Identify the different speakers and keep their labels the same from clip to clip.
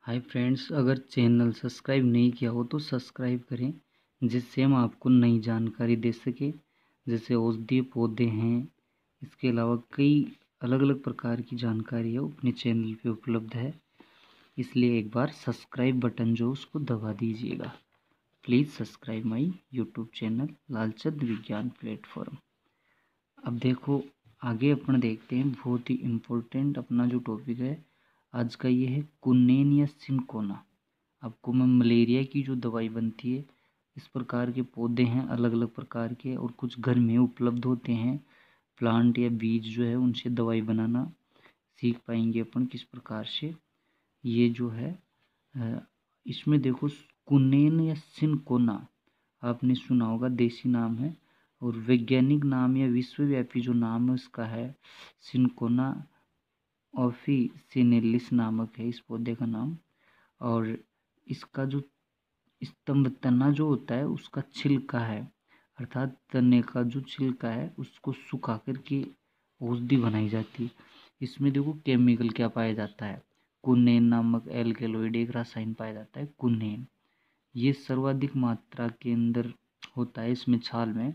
Speaker 1: Hi friends, अगर channel subscribe नहीं किया हो तो सब्सक्राइब करें, जिससे हम आपको नई जानकारी दे सके। जैसे औषधीय पौधे हैं, इसके अलावा कई अलग अलग प्रकार की जानकारी है वो अपने चैनल पे उपलब्ध है। इसलिए एक बार सब्सक्राइब बटन जो उसको दबा दीजिएगा। Please subscribe my YouTube channel Lalchand विज्ञान प्लेटफॉर्म। अब देखो, आगे अपन देखते हैं। बहुत ही इम्पोर्टेंट अपना जो टॉपिक है आज का ये है कुनेन या सिनकोना। आपको मैं मलेरिया की जो दवाई बनती है, इस प्रकार के पौधे हैं अलग अलग प्रकार के, और कुछ घर में उपलब्ध होते हैं प्लांट या बीज जो है, उनसे दवाई बनाना सीख पाएंगे अपन किस प्रकार से। ये जो है इसमें देखो, कुनेन या सिनकोना आपने सुना होगा, देसी नाम है। और वैज्ञानिक नाम या विश्वव्यापी जो नाम है उसका है सिनकोना ऑफिसिनेलिस नामक है इस पौधे का नाम। और इसका जो स्तंभ तना जो होता है उसका छिलका है, अर्थात तने का जो छिलका है उसको सुखा करके औषधि बनाई जाती है। इसमें देखो केमिकल क्या पाया जाता है, कुनेन नामक एल्केलॉइड एक रसायन पाया जाता है कुनेन। ये सर्वाधिक मात्रा के अंदर होता है इसमें छाल में।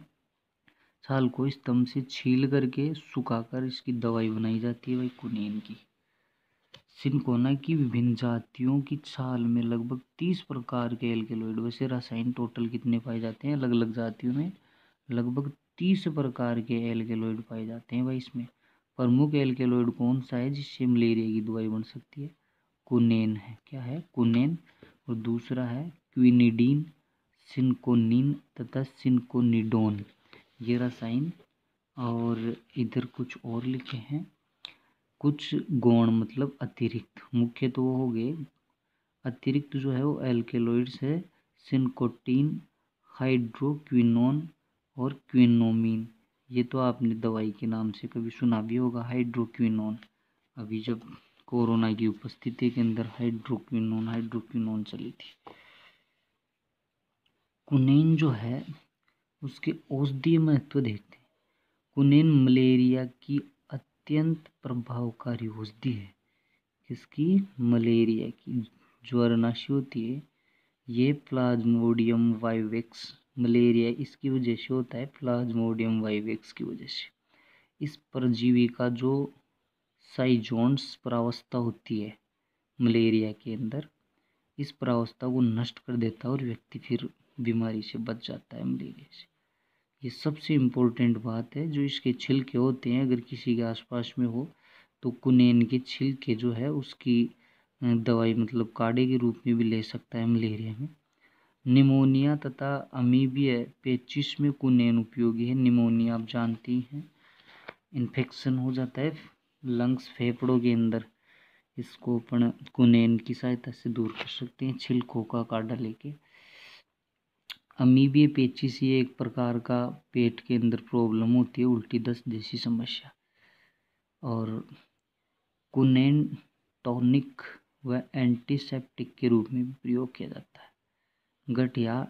Speaker 1: छाल को स्तंभ से छील करके सुखाकर इसकी दवाई बनाई जाती है भाई कुनेन की। सिनकोना की विभिन्न जातियों की छाल में लगभग 30 प्रकार के एल्केलॉइड, वैसे रसायन टोटल कितने पाए जाते हैं अलग अलग जातियों में, लगभग 30 प्रकार के एल्केलॉइड पाए जाते हैं भाई इसमें। प्रमुख एल्केलॉइड कौन सा है जिससे मलेरिया की दवाई बन सकती है? कुनेन है। क्या है? कुनेन। और दूसरा है क्विनिडीन, सिनकोनिन तथा सिनकोनिडोन, ये रसायन। और इधर कुछ और लिखे हैं, कुछ गौण मतलब अतिरिक्त। मुख्य तो वो हो गए, अतिरिक्त जो है वो एल्केलॉइड्स है सिनकोटीन, हाइड्रोक्विनोन और क्विनोमीन। ये तो आपने दवाई के नाम से कभी सुना भी होगा, हाइड्रोक्विनोन। अभी जब कोरोना की उपस्थिति के अंदर हाइड्रोक्विनोन चली थी। कुनेन जो है उसके औषधीय महत्व देखते हैं। कुनेन मलेरिया की अत्यंत प्रभावकारी औषधि है। किसकी? मलेरिया की। ज्वरनाशी होती है ये प्लाज्मोडियम वाइवेक्स, मलेरिया इसकी वजह से होता है, प्लाज्मोडियम वाइवेक्स की वजह से। इस परजीवी का जो साइजोन्स प्रावस्था होती है मलेरिया के अंदर, इस प्रावस्था को नष्ट कर देता है और व्यक्ति फिर बीमारी से बच जाता है मलेरिया से। ये सबसे इम्पोर्टेंट बात है। जो इसके छिलके होते हैं, अगर किसी के आसपास में हो तो कुनेन के छिलके जो है उसकी दवाई मतलब काढ़े के रूप में भी ले सकता है मलेरिया में। निमोनिया तथा अमीबिया पेचिश में कुनेन उपयोगी है। निमोनिया आप जानती हैं, इन्फेक्शन हो जाता है लंग्स फेफड़ों के अंदर, इसको अपन कुनेन की सहायता से दूर कर सकते हैं छिलकों का काढ़ा लेके। अमीबिया पेचिश ये एक प्रकार का पेट के अंदर प्रॉब्लम होती है, उल्टी दस्त जैसी समस्या। और कुनेन टॉनिक व एंटीसेप्टिक के रूप में भी प्रयोग किया जाता है। गठिया,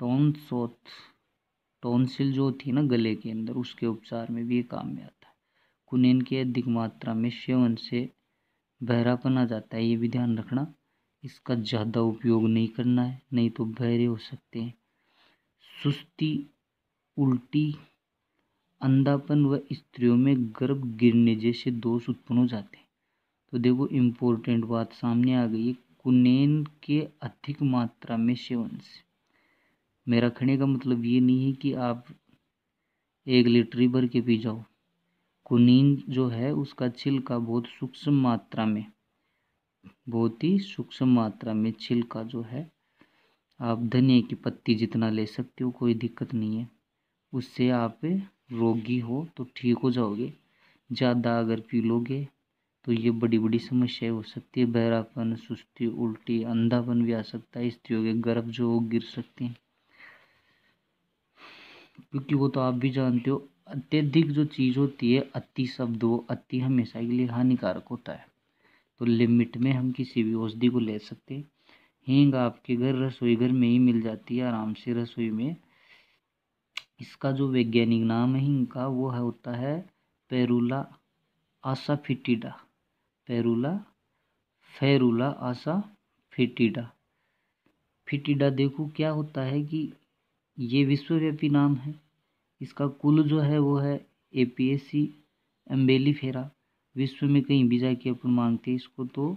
Speaker 1: टॉन्सोथ, टॉन्सिल जो होती है ना गले के अंदर, उसके उपचार में भी ये काम में आता है। कुनेन के अधिक मात्रा में सेवन से बहरापन आ जाता है, ये भी ध्यान रखना। इसका ज़्यादा उपयोग नहीं करना है, नहीं तो बहरे हो सकते हैं। सुस्ती, उल्टी, अंधापन व स्त्रियों में गर्भ गिरने जैसे दोष उत्पन्न हो जाते हैं। तो देखो इम्पोर्टेंट बात सामने आ गई है, कुनेन के अधिक मात्रा में सेवन से। मेरा कहने का मतलब ये नहीं है कि आप 1 लीटर ही भर के पी जाओ। कुनीन जो है उसका छिलका बहुत सूक्ष्म मात्रा में, बहुत ही सूक्ष्म मात्रा में छिलका जो है, आप धनिया की पत्ती जितना ले सकते हो, कोई दिक्कत नहीं है। उससे आप रोगी हो तो ठीक हो जाओगे। ज़्यादा अगर पी लोगे तो ये बड़ी बड़ी समस्याएं हो सकती है, बहरापन, सुस्ती, उल्टी, अंधापन भी आ सकता है। स्त्रियों के गर्भ जो वो गिर सकते हैं, क्योंकि वो तो आप भी जानते हो अत्यधिक जो चीज़ होती है, अति शब्द, वो अति हमेशा के लिए हानिकारक होता है। तो लिमिट में हम किसी भी औषधि को ले सकते हैं। हींग आपके घर रसोई घर में ही मिल जाती है आराम से रसोई में। इसका जो वैज्ञानिक नाम है हींग का, वो होता है पेरुला आसाफिटिडा, पेरुला फेरुला आसा फेटिडा। फेटिडा देखो क्या होता है कि ये विश्वव्यापी नाम है। इसका कुल जो है वो है एपियेसी एम्बेलीफेरा। विश्व में कहीं भी जाके अपन मांगते हैं इसको तो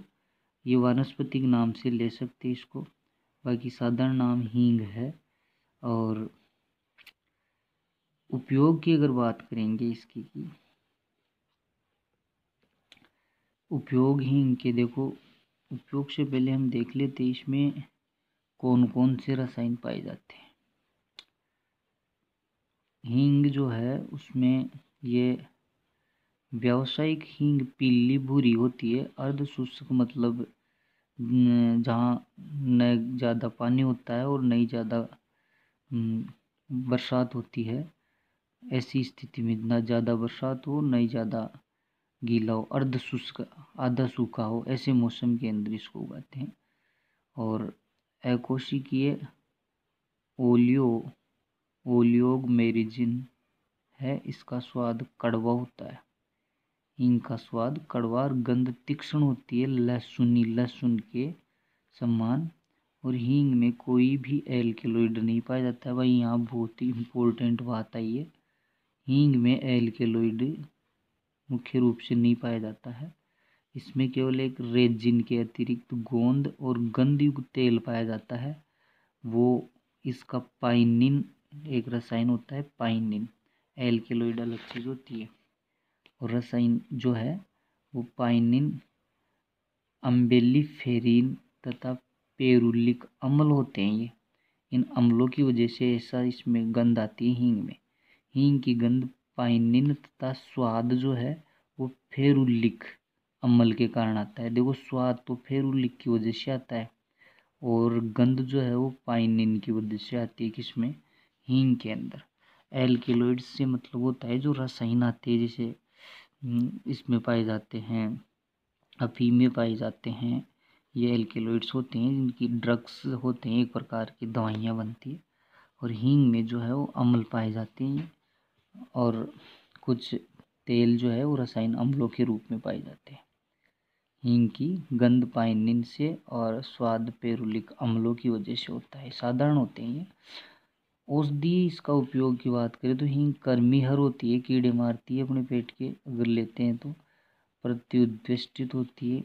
Speaker 1: ये वानस्पतिक नाम से ले सकते हैं इसको। बाकी साधारण नाम हींग है। और उपयोग की अगर बात करेंगे इसकी की उपयोग हींग के देखो, उपयोग से पहले हम देख लेते हैं इसमें कौन कौन से रसायन पाए जाते हैं। हींग जो है उसमें ये व्यावसायिक हींग पीली भूरी होती है, अर्ध शुष्क मतलब जहाँ न ज़्यादा पानी होता है और नहीं ज़्यादा बरसात होती है, ऐसी स्थिति में ना ज़्यादा बरसात हो नहीं ज़्यादा गीला हो, अर्ध शुष्क आधा सूखा हो, ऐसे मौसम के अंदर इसको उगाते हैं। और अकोशिकीय ओलियोग मेरिजिन है, इसका स्वाद कड़वा होता है। हींग का स्वाद कड़वा और गंध तीक्ष्ण होती है, लहसुन के समान। और हींग में कोई भी एल्केलॉइड नहीं पाया जाता है। भाई यहाँ बहुत ही इम्पोर्टेंट बात आई है, हींग में एल्केलॉइड मुख्य रूप से नहीं पाया जाता है। इसमें केवल एक रेजिन के अतिरिक्त गोंद और गंधयुक्त तेल पाया जाता है। वो इसका पाइनिन एक रसायन होता है, पाइनिन। एल्केलॉइड अलग चीज़ होती है और रसायन जो है वो पाइनिन, अम्बेलिफेरिन तथा पेरुलिक अम्ल होते हैं। ये इन अम्लों की वजह से ऐसा इसमें गंध आती है हींग में। हींग की गंध पाइनिन तथा स्वाद जो है वो फेरुलिक अम्ल के कारण आता है। देखो स्वाद तो फेरुलिक की वजह से आता है और गंध जो है वो पाइनिन की वजह से आती है। किसमें? हींग के अंदर। एल्केलॉइड से मतलब होता है जो रसायन आते हैं, जैसे इसमें पाए जाते हैं, अफीम में पाए जाते हैं। ये एल्केलॉइड्स होते हैं जिनकी ड्रग्स होते हैं, एक प्रकार की दवाइयाँ बनती है। और हींग में जो है वो अम्ल पाए जाते हैं और कुछ तेल जो है वो रसायन अम्लों के रूप में पाए जाते हैं। हींग की गंध पाइनिन से और स्वाद पेरुलिक अम्लों की वजह से होता है, साधारण होते हैं ये। औषधि इसका उपयोग की बात करें तो हींग कर्मीहर होती है, कीड़े मारती है अपने पेट के अगर लेते हैं तो। प्रत्युद्वेष्टित होती है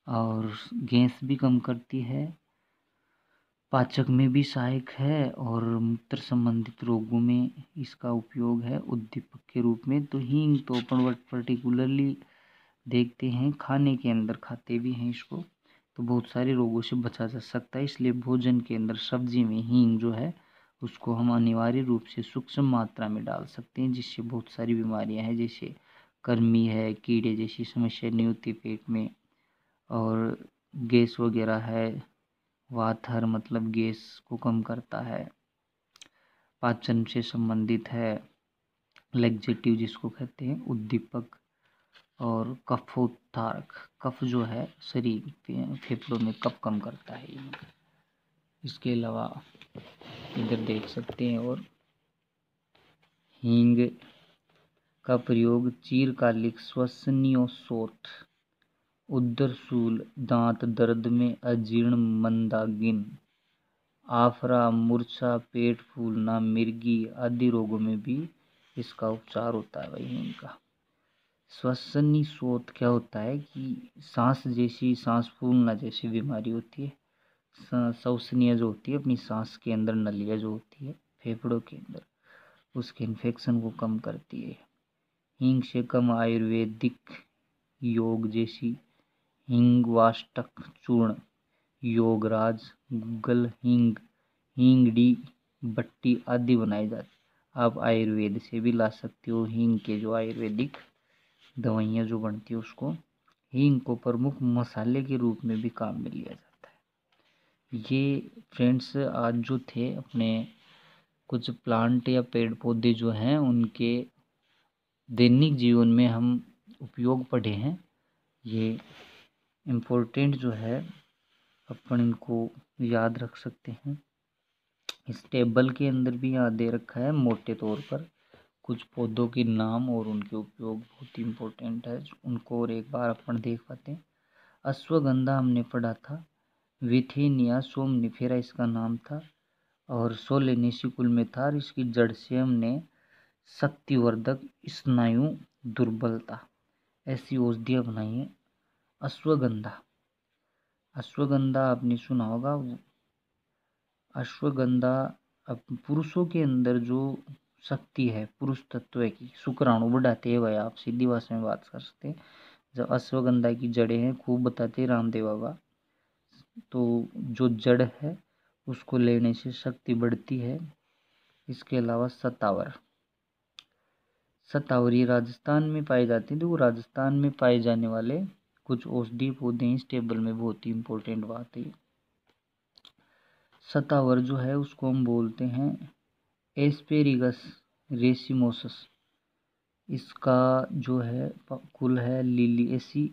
Speaker 1: और गैस भी कम करती है, पाचक में भी सहायक है और मूत्र संबंधित रोगों में इसका उपयोग है उद्दीपक के रूप में। तो हींग तो अपन पर्टिकुलरली देखते हैं खाने के अंदर खाते भी हैं इसको, तो बहुत सारे रोगों से बचा जा सकता है। इसलिए भोजन के अंदर सब्जी में हींग जो है उसको हम अनिवार्य रूप से सूक्ष्म मात्रा में डाल सकते हैं, जिससे बहुत सारी बीमारियां हैं जैसे कर्मी है, कीड़े जैसी समस्या नहीं होती पेट में, और गैस वगैरह है, वाथर मतलब गैस को कम करता है, पाचन से संबंधित है, लैक्सेटिव जिसको कहते हैं उद्दीपक, और कफोत्तारक, कफ जो है शरीर फेफड़ों में कफ कम करता है ये। इसके अलावा इधर देख सकते हैं और हींग का प्रयोग चिरकालिक श्वसनीयोशोथ, उदरशूल, दांत दर्द में अजीर्ण, मंदाग्नि, आफरा, मूर्छा, पेट फूलना, मिर्गी आदि रोगों में भी इसका उपचार होता है। वही इनका श्वसनी शोथ क्या होता है कि सांस फूलना जैसी बीमारी होती है। श्वसनीय जो होती है अपनी सांस के अंदर नलियाँ जो होती है फेफड़ों के अंदर, उसके इन्फेक्शन को कम करती है। हींग से कम आयुर्वेदिक योग जैसी हींगवाष्टक चूर्ण, योगराज, गुग्गल हींग, हींगडी, बट्टी आदि बनाए जाते। आप आयुर्वेद से भी ला सकते हो हींग के जो आयुर्वेदिक दवाइयाँ जो बनती है उसको। हींग को प्रमुख मसाले के रूप में भी काम में लिया जाता है। ये फ्रेंड्स आज जो थे अपने कुछ प्लांट या पेड़ पौधे जो हैं उनके दैनिक जीवन में हम उपयोग पढ़े हैं। ये इम्पोर्टेंट जो है अपन इनको याद रख सकते हैं। इस टेबल के अंदर भी यहाँ दे रखा है मोटे तौर पर कुछ पौधों के नाम और उनके उपयोग बहुत ही इम्पोर्टेंट है, उनको और एक बार अपन देख पाते हैं। अश्वगंधा हमने पढ़ा था, विथेनिया सोमनिफेरा इसका नाम था और सोलेनेसी कुल में था। और इसकी जड़ से हमने शक्तिवर्धक, स्नायु दुर्बलता, ऐसी औषधियाँ बनाई हैं। अश्वगंधा, अश्वगंधा आपने सुना होगा। अश्वगंधा अब पुरुषों के अंदर जो शक्ति है पुरुष तत्व की, शुक्राणु बढ़ाते हैं भाई, आप सीधी भाषा में बात कर सकते हैं। जब अश्वगंधा की जड़ें हैं, खूब बताते हैं रामदेव बाबा, तो जो जड़ है उसको लेने से शक्ति बढ़ती है। इसके अलावा सतावर, सतावर ये राजस्थान में पाए जाते हैं। तो वो राजस्थान में पाए जाने वाले कुछ औषधीय पौधे हैं। इस टेबल में बहुत ही इम्पोर्टेंट बात है। सतावर जो है उसको हम बोलते हैं एस्पेरिगस रेसिमोसस। इसका जो है कुल है लिलिएसी।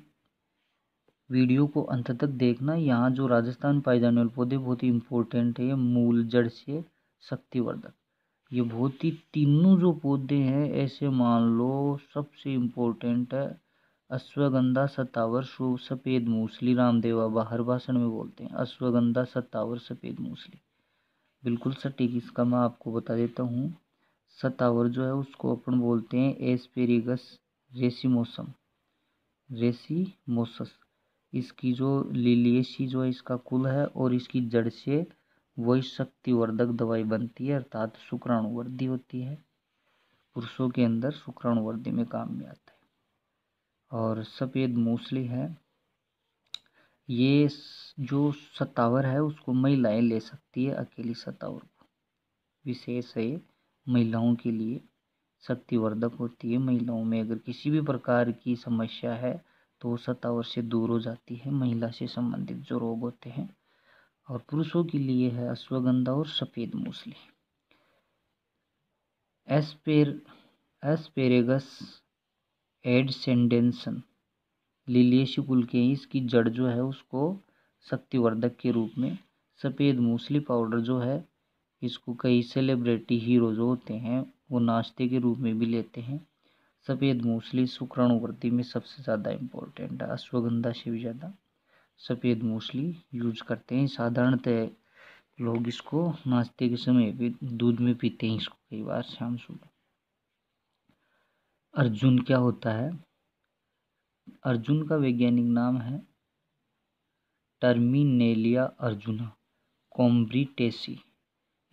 Speaker 1: वीडियो को अंत तक देखना। यहाँ जो राजस्थान पाए जाने वाले पौधे बहुत ही इम्पोर्टेंट है। मूल, जड़ से शक्तिवर्धक, ये बहुत ही तीनों जो पौधे हैं ऐसे मान लो सबसे इम्पोर्टेंट है। अश्वगंधा, सतावर, सफ़ेद मूसली, रामदेव बाबा हर भाषण में बोलते हैं अश्वगंधा, सतावर, सफ़ेद मूसली, बिल्कुल सटीक। इसका मैं आपको बता देता हूँ। सतावर जो है उसको अपन बोलते हैं एस्पेरिगस रेसिमोसम, रेसिमोसस। इसकी जो लिलिएसी जो है इसका कुल है और इसकी जड़ से वही शक्तिवर्धक दवाई बनती है, अर्थात शुक्राणुवर्धी होती है। पुरुषों के अंदर शुक्राणुवर्धी में काम में आता है। और सफ़ेद मूसली है, ये जो सतावर है उसको महिलाएं ले सकती है, अकेली सतावर को। विशेष है महिलाओं के लिए, शक्तिवर्धक होती है। महिलाओं में अगर किसी भी प्रकार की समस्या है तो सतावर से दूर हो जाती है, महिला से संबंधित जो रोग होते हैं। और पुरुषों के लिए है अश्वगंधा और सफ़ेद मूसली। एस्पेरेगस एडसेंडेंसन लिलिएसी कुल के ही, इसकी जड़ जो है उसको शक्तिवर्धक के रूप में। सफ़ेद मूसली पाउडर जो है इसको कई सेलिब्रिटी हीरो जो होते हैं वो नाश्ते के रूप में भी लेते हैं। सफ़ेद मूसली शुक्राणुवर्धी में सबसे ज़्यादा इम्पोर्टेंट है, अश्वगंधा से भी ज़्यादा सफ़ेद मूसली यूज करते हैं। साधारणतः लोग इसको नाश्ते के समय भी दूध में पीते हैं, इसको कई बार शाम सुबह। अर्जुन क्या होता है? अर्जुन का वैज्ञानिक नाम है टर्मिनेलिया अर्जुना कॉम्ब्रिटेसी।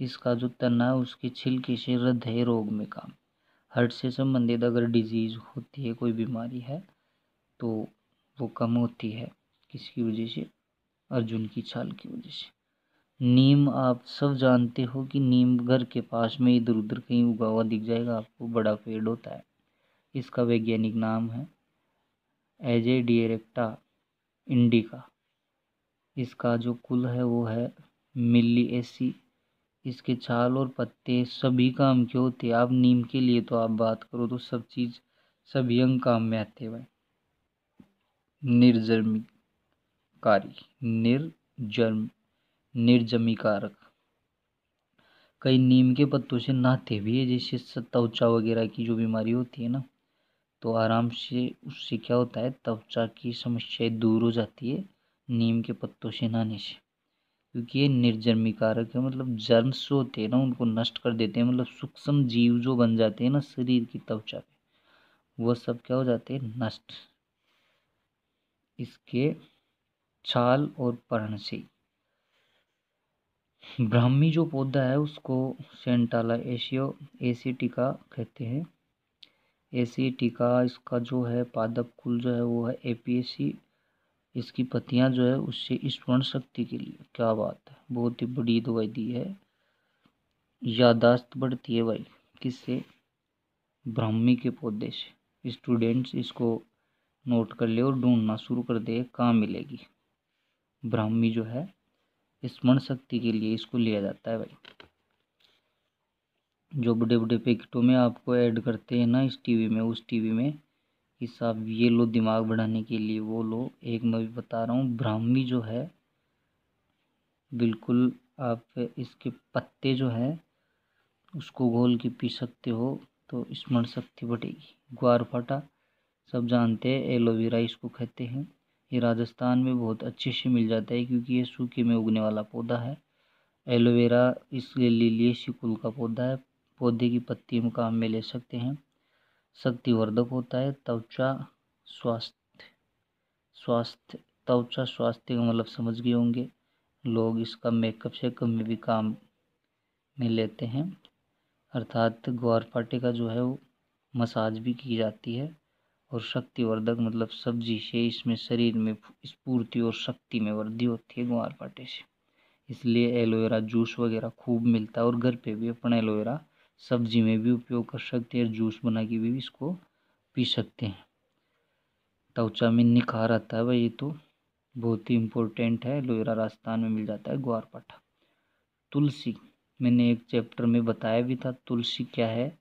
Speaker 1: इसका जो तना है उसके छिलके से हृदय रोग में काम, हार्ट से संबंधित अगर डिजीज होती है, कोई बीमारी है तो वो कम होती है। किसकी वजह से? अर्जुन की छाल की वजह से। नीम, आप सब जानते हो कि नीम घर के पास में इधर उधर कहीं उगा हुआ दिख जाएगा आपको, बड़ा पेड़ होता है। इसका वैज्ञानिक नाम है एजेडिएरेक्टा इंडिका। इसका जो कुल है वो है मिलिएसी। इसके छाल और पत्ते सभी काम के होते हैं। आप नीम के लिए तो आप बात करो तो सब चीज़, सभी अंग काम में आते हैं भाई। निर्जमीकारी, निर्जमीकारक। कई नीम के पत्तों से नहाते भी है, जैसे त्वचा वगैरह की जो बीमारी होती है ना, तो आराम से उससे क्या होता है, त्वचा की समस्याएं दूर हो जाती है नीम के पत्तों से नहाने से। क्योंकि ये निर्जमीकारक है, मतलब जर्म्स जो होते हैं ना उनको नष्ट कर देते हैं। मतलब सूक्ष्म जीव जो बन जाते हैं ना शरीर की त्वचा पे, वो सब क्या हो जाते हैं, नष्ट, इसके छाल और पर्ण से। ब्राह्मी जो पौधा है उसको सेंटाला एसिटिका कहते हैं। एसिटिका, इसका जो है पादप कुल जो है वो है एपिएसी। इसकी पत्तियां जो है उससे स्मरण शक्ति के लिए, क्या बात है, बहुत ही बड़ी दवाई दी है। यादाश्त बढ़ती है भाई, किससे? ब्राह्मी के पौधे से। स्टूडेंट्स इसको नोट कर ले और ढूंढना शुरू कर दे, कहाँ मिलेगी। ब्राह्मी जो है स्मरण शक्ति के लिए इसको लिया जाता है भाई। जो बड़े बड़े पैकेटों में आपको ऐड करते हैं ना इस टीवी में, उस टीवी में कि साहब ये लो दिमाग बढ़ाने के लिए, वो लो। एक मैं भी बता रहा हूँ, ब्राह्मी जो है बिल्कुल आप इसके पत्ते जो है उसको घोल के पी सकते हो तो स्मरण शक्ति बढ़ेगी। ग्वारफाटा सब जानते हैं, एलोवेरा इसको कहते हैं। ये राजस्थान में बहुत अच्छे से मिल जाता है क्योंकि ये सूखे में उगने वाला पौधा है। एलोवेरा इसलिए लिलियेसी कुल का पौधा है। पौधे की पत्ती हम काम में ले सकते हैं। शक्तिवर्धक होता है। त्वचा स्वास्थ्य का मतलब समझ गए होंगे। लोग इसका मेकअप से कम में भी काम में लेते हैं। अर्थात ग्वारपाठे का जो है वो मसाज भी की जाती है। और शक्तिवर्धक मतलब सब्जी से इसमें शरीर में स्फूर्ति और शक्ति में वृद्धि होती है ग्वारपाठे से। इसलिए एलोवेरा जूस वगैरह खूब मिलता है और घर पे भी अपन एलोवेरा सब्जी में भी उपयोग कर सकते हैं। जूस बना के भी इसको पी सकते हैं। त्वचा में निखार आता है भाई, ये तो बहुत ही इम्पोर्टेंट है। एलोवेरा राजस्थान में मिल जाता है ग्वारपाठा। तुलसी, मैंने एक चैप्टर में बताया भी था तुलसी क्या है,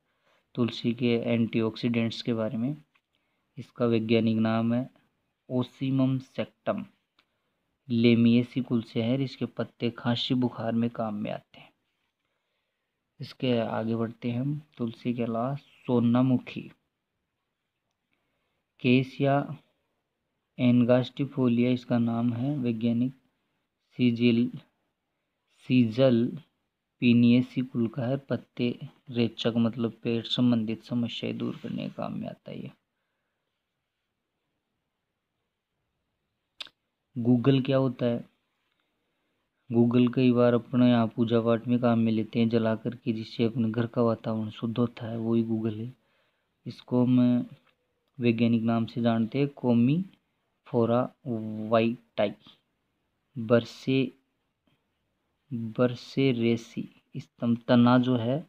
Speaker 1: तुलसी के एंटीऑक्सीडेंट्स के बारे में। इसका वैज्ञानिक नाम है ओसीमम सेक्टम। लेमिएसी कुल से है। इसके पत्ते खांसी बुखार में काम में आते हैं। इसके आगे बढ़ते हैं हम। तुलसी के अलावा सोनामुखी, केसिया एनगास्टिफोलिया इसका नाम है वैज्ञानिक। सीजल पीनियेसी कुल का है। पत्ते रेचक मतलब पेट संबंधित समस्याएं दूर करने का काम में आता है। गूगल क्या होता है? गूगल कई बार अपने यहाँ पूजा पाठ में काम में लेते हैं जला करके, जिससे अपने घर का वातावरण शुद्ध होता है, वही गूगल है। इसको हम वैज्ञानिक नाम से जानते हैं कोमीफोरा वाइटाई बरसेरेसी। तना जो है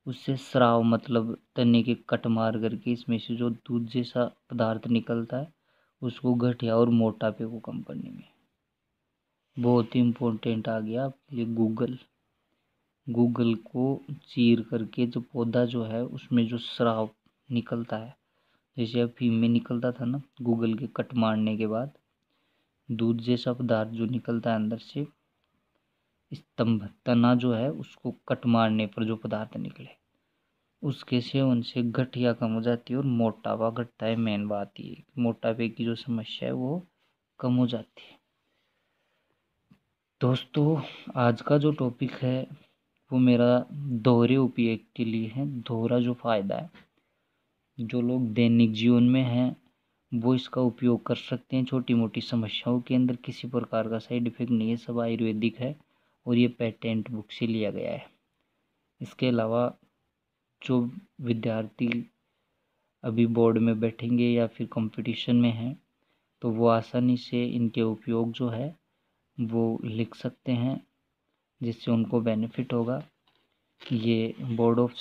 Speaker 1: उससे स्राव मतलब तने के कट मार करके इसमें से जो दूध जैसा पदार्थ निकलता है उसको गठिया और मोटापे को कम करने में बहुत ही इम्पोर्टेंट आ गया आपके लिए गूगल। गूगल को चीर करके जो पौधा जो है उसमें जो स्राव निकलता है, जैसे अफीम में निकलता था ना, गूगल के कट मारने के बाद दूध जैसा पदार्थ जो निकलता है अंदर से, स्तंभ तना जो है उसको कट मारने पर जो पदार्थ निकले उसके सेवन से गठिया कम हो जाती है और मोटापा घटता है। मेन बात ये मोटापे की जो समस्या है वो कम हो जाती है। दोस्तों, आज का जो टॉपिक है वो मेरा दोहरे उपयोग के लिए है। दोहरा जो फायदा है, जो लोग दैनिक जीवन में हैं वो इसका उपयोग कर सकते हैं। छोटी मोटी समस्याओं के अंदर किसी प्रकार का साइड इफेक्ट नहीं है, सब आयुर्वेदिक है और ये पेटेंट बुक से लिया गया है। इसके अलावा जो विद्यार्थी अभी बोर्ड में बैठेंगे या फिर कंपटीशन में हैं तो वो आसानी से इनके उपयोग जो है वो लिख सकते हैं, जिससे उनको बेनिफिट होगा। ये बोर्ड ऑफ